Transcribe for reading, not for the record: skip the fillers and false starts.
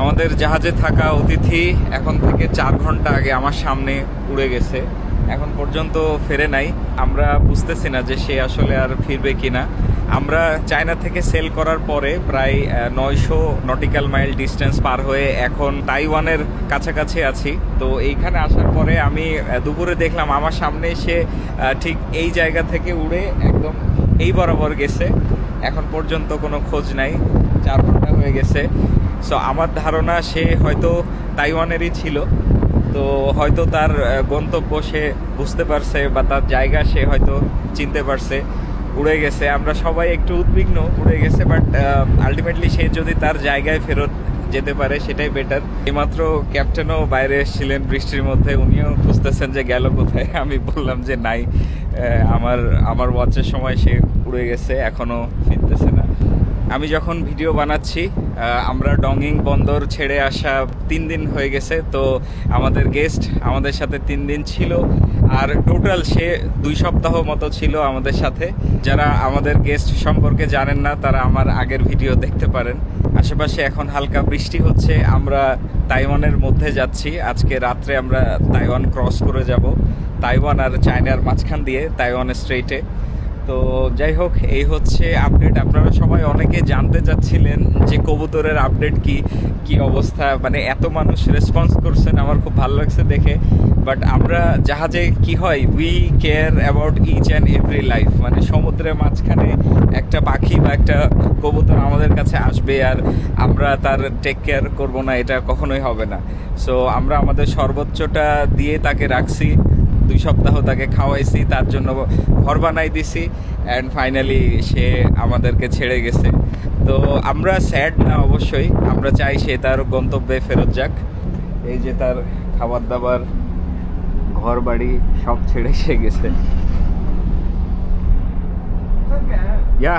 আমাদের জাহাজে থাকা অতিথি এখন থেকে 4 ঘন্টা আগে আমার সামনে উড়ে গেছে, এখন পর্যন্ত ফেরে নাই। আমরা বুঝতেছি না যে সে আসলে আর ফিরবে কিনা। আমরা চায়না থেকে সেল করার পরে প্রায় 900 নটিক্যাল মাইল ডিস্টেন্স পার হয়ে এখন তাইওয়ানের কাছাকাছি আছি। তো এইখানে আসার পরে আমি দুপুরে দেখলাম আমার সামনে সে ঠিক এই জায়গা থেকে উড়ে একদম এই বরাবর গেছে। এখন পর্যন্ত কোনো খোঁজ নাই, 4 ঘন্টা হয়ে গেছে। সো আমার ধারণা সে হয়তো তাইওয়ানেরই ছিল, তো হয়তো তার গন্তব্য সে বুঝতে পারছে বা তার জায়গা সে হয়তো চিনতে পারছে, উড়ে গেছে। আমরা সবাই একটু উদ্বিগ্ন, উড়ে গেছে, বাট আলটিমেটলি সে যদি তার জায়গায় ফেরত যেতে পারে সেটাই বেটার। এইমাত্র ক্যাপ্টেনও বাইরে এসেছিলেন বৃষ্টির মধ্যে, উনিও খুঁজতেছেন যে গেল কোথায়। আমি বললাম যে নাই, আমার ওয়াচের সময় সে উড়ে গেছে, এখনও ফিরতেছে না। আমি যখন ভিডিও বানাচ্ছি আমরা ডংইং বন্দর ছেড়ে আসা 3 দিন হয়ে গেছে। তো আমাদের গেস্ট আমাদের সাথে 3 দিন ছিল, আর টোটাল সে 2 সপ্তাহ মতো ছিল আমাদের সাথে। যারা আমাদের গেস্ট সম্পর্কে জানেন না তারা আমার আগের ভিডিও দেখতে পারেন। আশেপাশে এখন হালকা বৃষ্টি হচ্ছে। আমরা তাইওয়ানের মধ্যে যাচ্ছি, আজকে রাত্রে আমরা তাইওয়ান ক্রস করে যাব, তাইওয়ান আর চায়নার মাঝখান দিয়ে তাইওয়ান স্ট্রেইটে। তো যাই হোক, এই হচ্ছে আপডেট। আপনারা সবাই অনেকে জানতে চাচ্ছিলেন যে কবুতরের আপডেট কি অবস্থা, মানে এত মানুষ রেসপন্স করছেন, আমার খুব ভালো লাগছে দেখে। বাট আমরা জাহাজে কি হয়, we care about each and every life. মানে সমুদ্রের মাঝখানে একটা পাখি বা একটা কবুতর আমাদের কাছে আসবে আর আমরা তার টেক কেয়ার করবো না, এটা কখনোই হবে না। সো আমরা আমাদের সর্বোচ্চটা দিয়ে তাকে রাখছি, 2 সপ্তাহ তাকে খাওয়াইছি, তার জন্য ঘর বানাই দিছি, অ্যান্ড ফাইনালি সে আমাদেরকে ছেড়ে গেছে। তো আমরা স্যাড না, অবশ্যই আমরা চাই সে তার গন্তব্যে ফেরত যাক। এই যে তার খাবার দাবার, ঘর বাড়ি সব ছেড়ে সে গেছে। ইয়া